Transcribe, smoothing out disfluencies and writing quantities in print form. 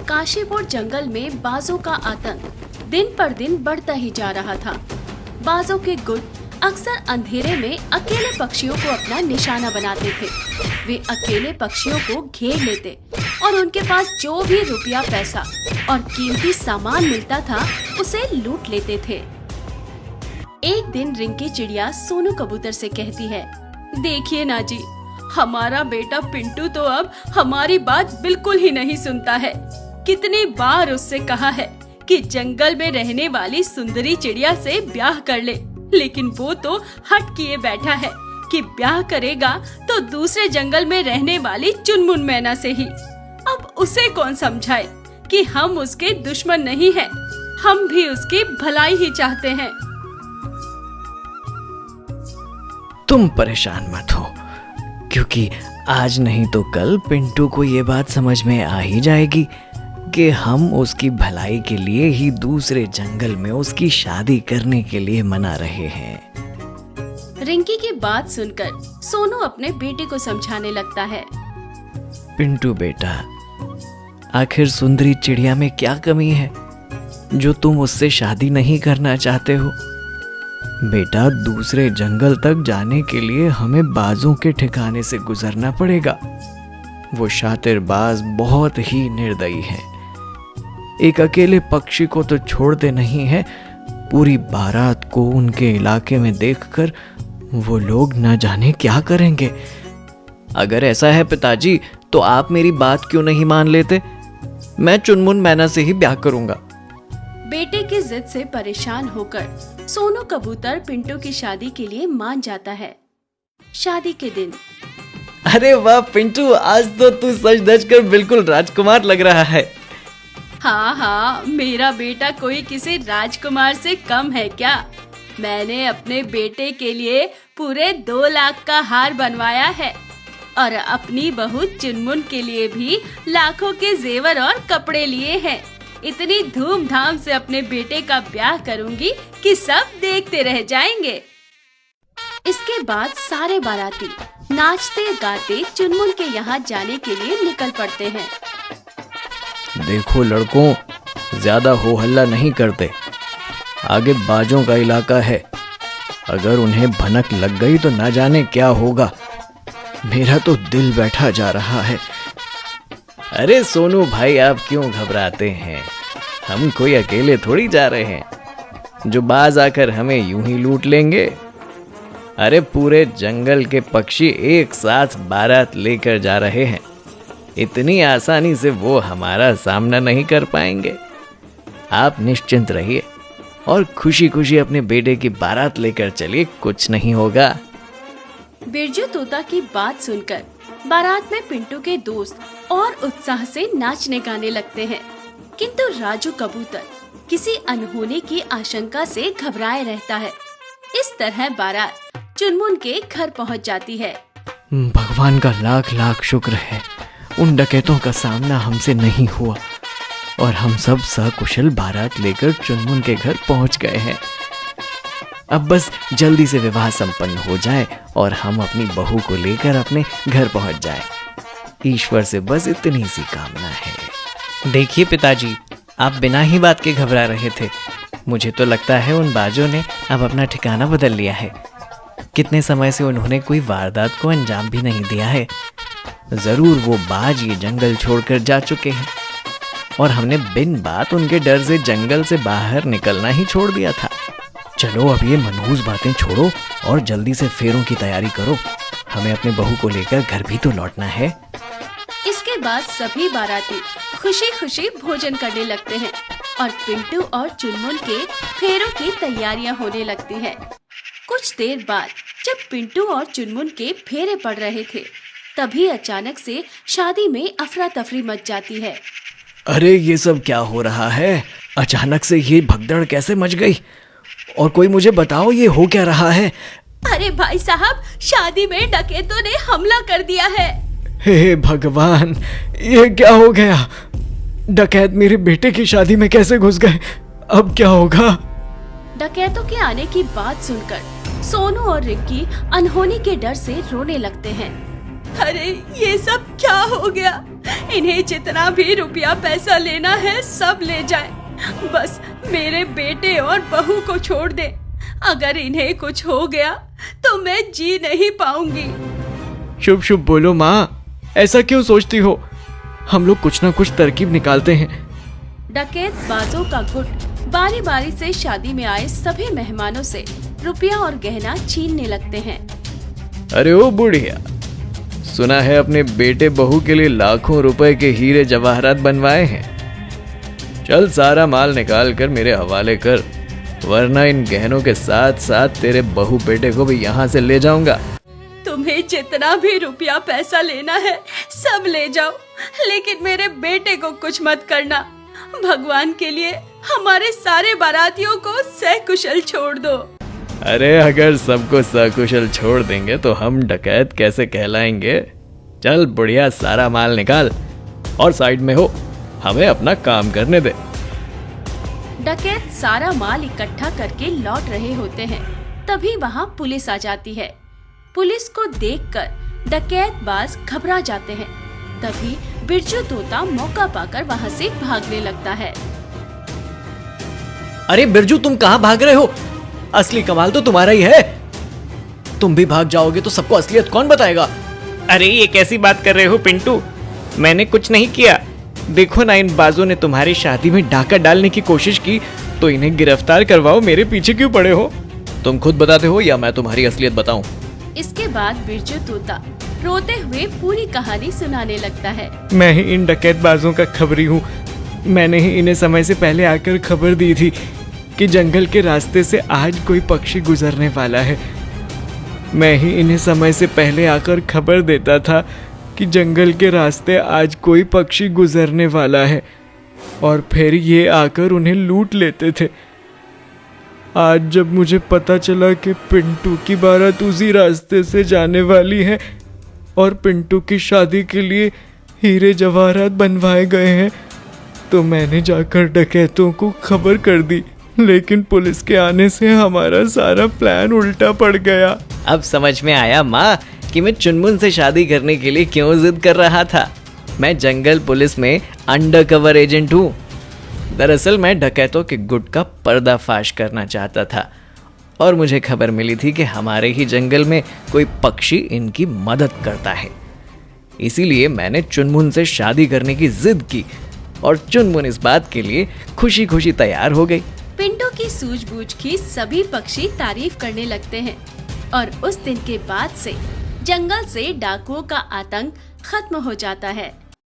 काशीपुर जंगल में बाजों का आतंक दिन पर दिन बढ़ता ही जा रहा था। बाजों के गुट अक्सर अंधेरे में अकेले पक्षियों को अपना निशाना बनाते थे। वे अकेले पक्षियों को घेर लेते और उनके पास जो भी रुपया, पैसा और कीमती सामान मिलता था उसे लूट लेते थे। एक दिन रिंकी चिड़िया सोनू कबूतर से कहती है, देखिए ना जी, हमारा बेटा पिंटू तो अब हमारी बात बिल्कुल ही नहीं सुनता है। कितनी बार उससे कहा है कि जंगल में रहने वाली सुंदरी चिड़िया से ब्याह कर ले, लेकिन वो तो हट किए बैठा है कि ब्याह करेगा तो दूसरे जंगल में रहने वाली चुनमुन मैना से ही। अब उसे कौन समझाए कि हम उसके दुश्मन नहीं हैं, हम भी उसकी भलाई ही चाहते हैं। तुम परेशान मत हो, क्योंकि आज नहीं तो कल पिंटू को ये बात समझ में आ ही जाएगी कि हम उसकी भलाई के लिए ही दूसरे जंगल में उसकी शादी करने के लिए मना रहे हैं। रिंकी की बात सुनकर सोनू अपने बेटे को समझाने लगता है। पिंटू बेटा, आखिर सुंदरी चिड़िया में क्या कमी है जो तुम उससे शादी नहीं करना चाहते हो? बेटा, दूसरे जंगल तक जाने के लिए हमें बाजों के ठिकाने से गुजरना पड़ेगा। वो शातिर बाज बहुत ही निर्दयी है। एक अकेले पक्षी को तो छोड़ते नहीं है, पूरी बारात को उनके इलाके में देखकर वो लोग न जाने क्या करेंगे। अगर ऐसा है पिताजी, तो आप मेरी बात क्यों नहीं मान लेते? मैं चुनमुन मैना से ही ब्याह करूंगा। बेटे की जिद से परेशान होकर सोनू कबूतर पिंटू की शादी के लिए मान जाता है। शादी के दिन, अरे वाह पिंटू, आज तो तू सज धज कर बिल्कुल राजकुमार लग रहा है। हाँ, मेरा बेटा कोई किसी राजकुमार से कम है क्या? मैंने अपने बेटे के लिए पूरे 2 लाख का हार बनवाया है और अपनी बहू चुनमुन के लिए भी लाखों के जेवर और कपड़े लिए हैं। इतनी धूमधाम से अपने बेटे का ब्याह करूंगी कि सब देखते रह जाएंगे। इसके बाद सारे बाराती नाचते गाते चुनमुन के यहाँ जाने के लिए निकल पड़ते हैं। देखो लड़कों, ज्यादा हो हल्ला नहीं करते, आगे बाजों का इलाका है। अगर उन्हें भनक लग गई तो ना जाने क्या होगा। मेरा तो दिल बैठा जा रहा है। अरे सोनू भाई, आप क्यों घबराते हैं? हम कोई अकेले थोड़ी जा रहे हैं जो बाज आकर हमें यूं ही लूट लेंगे। अरे पूरे जंगल के पक्षी एक साथ बारात लेकर जा रहे हैं। इतनी आसानी से वो हमारा सामना नहीं कर पाएंगे। आप निश्चिंत रहिए और खुशी खुशी अपने बेटे की बारात लेकर चलिए, कुछ नहीं होगा। बिरजू तोता की बात सुनकर बारात में पिंटू के दोस्त और उत्साह से नाचने गाने लगते हैं, किंतु राजू कबूतर किसी अनहोनी की आशंका से घबराए रहता है। इस तरह बारात चुनमुन के घर पहुंच जाती है। भगवान का लाख लाख शुक्र है, उन डकैतों का सामना हमसे नहीं हुआ और हम सब सकुशल बारात लेकर चुनमुन के घर पहुंच गए हैं। अब बस जल्दी से विवाह संपन्न हो जाए और हम अपनी बहू को लेकर अपने घर पहुंच जाए। ईश्वर से बस इतनी सी कामना है। देखिए पिताजी, आप बिना ही बात के घबरा रहे थे। मुझे तो लगता है उन बाजों ने अब अपना ठिकाना बदल लिया है। कितने समय से उन्होंने कोई वारदात को अंजाम भी नहीं दिया है। जरूर वो बाज ये जंगल छोड़कर जा चुके हैं और हमने बिन बात उनके डर से जंगल से बाहर निकलना ही छोड़ दिया था। चलो अब ये मनहूस बातें छोड़ो और जल्दी से फेरों की तैयारी करो। हमें अपने बहू को लेकर घर भी तो लौटना है। इसके बाद सभी बाराती खुशी खुशी भोजन करने लगते हैं और पिंटू और चुनमुन के फेरों की तैयारियां होने लगती हैं। कुछ देर बाद जब पिंटू और चुनमुन के फेरे पड़ रहे थे, तभी अचानक से शादी में अफरा तफरी मच जाती है। अरे ये सब क्या हो रहा है? अचानक से ये भगदड़ कैसे मच गई? और कोई मुझे बताओ, ये हो क्या रहा है? अरे भाई साहब, शादी में डकैतों ने हमला कर दिया है। हे भगवान, ये क्या हो गया? डकैत मेरे बेटे की शादी में कैसे घुस गए? अब क्या होगा? डकैतों के आने की बात सुनकर सोनू और रिंकी अनहोनी के डर से रोने लगते हैं। अरे ये सब क्या हो गया? इन्हें जितना भी रुपया पैसा लेना है सब ले जाए, बस मेरे बेटे और बहू को छोड़ दे। अगर इन्हें कुछ हो गया तो मैं जी नहीं पाऊंगी। शुभ शुभ बोलो माँ, ऐसा क्यों सोचती हो? हम लोग कुछ ना कुछ तरकीब निकालते हैं। डकैत बाजों का गुट बारी बारी से शादी में आए सभी मेहमानों से रुपया और गहना छीनने लगते हैं। अरे ओ बुढ़िया, सुना है अपने बेटे बहू के लिए लाखों रुपए के हीरे जवाहरात बनवाए हैं। चल सारा माल निकाल कर मेरे हवाले कर, वरना इन गहनों के साथ साथ तेरे बहू बेटे को भी यहाँ से ले जाऊंगा। तुम्हें जितना भी रुपया पैसा लेना है सब ले जाओ, लेकिन मेरे बेटे को कुछ मत करना। भगवान के लिए हमारे सारे बारातियों को सकुशल छोड़ दो। अरे अगर सबको सकुशल छोड़ देंगे तो हम डकैत कैसे कहलाएंगे? चल बुढ़िया, सारा माल निकाल और साइड में हो, हमें अपना काम करने दे। डकैत सारा माल इकट्ठा करके लौट रहे होते हैं, तभी वहाँ पुलिस आ जाती है। पुलिस को देखकर डकैत बाज घबरा जाते हैं। तभी बिरजू तोता मौका पाकर वहाँ से भागने लगता है। अरे बिरजू, तुम कहाँ भाग रहे हो? असली कमाल तो तुम्हारा ही है। तुम भी भाग जाओगे तो सबको असलियत कौन बताएगा? अरे ये कैसी बात कर रहे हो पिंटू, मैंने कुछ नहीं किया। देखो ना, इन बाजों ने तुम्हारी शादी में डाका डालने की कोशिश की, तो इन्हें गिरफ्तार करवाओ। मेरे पीछे क्यों पड़े हो? तुम खुद बताते हो या मैं तुम्हारी असलियत बताऊं? इसके बाद बिरजू तोता रोते हुए पूरी कहानी सुनाने लगता है। मैं ही इन डकैत बाजों का खबरी हूँ। मैंने ही इन्हें समय से पहले आकर खबर दी थी कि जंगल के रास्ते से आज कोई पक्षी गुजरने वाला है। मैं ही इन्हें समय से पहले आकर खबर देता था कि जंगल के रास्ते आज कोई पक्षी गुजरने वाला है, और फिर ये आकर उन्हें लूट लेते थे। आज जब मुझे पता चला कि पिंटू की बारात उसी रास्ते से जाने वाली है और पिंटू की शादी के लिए हीरे जवाहरात बनवाए गए हैं, तो मैंने जाकर डकैतों को खबर कर दी। लेकिन पुलिस के आने से हमारा सारा प्लान उल्टा पड़ गया। अब समझ में आया माँ कि मैं चुनमुन से शादी करने के लिए क्यों जिद कर रहा था। मैं जंगल पुलिस में अंडरकवर एजेंट हूँ। दरअसल मैं डकैतों के गुट का पर्दाफाश करना चाहता था, और मुझे खबर मिली थी कि हमारे ही जंगल में कोई पक्षी इनकी मदद करता है। इसीलिए मैंने चुनमुन से शादी करने की जिद की, और चुनमुन इस बात के लिए खुशी खुशी तैयार हो गई। पिंटू की सूझबूझ की सभी पक्षी तारीफ करने लगते हैं, और उस दिन के बाद से जंगल से डाकुओं का आतंक खत्म हो जाता है।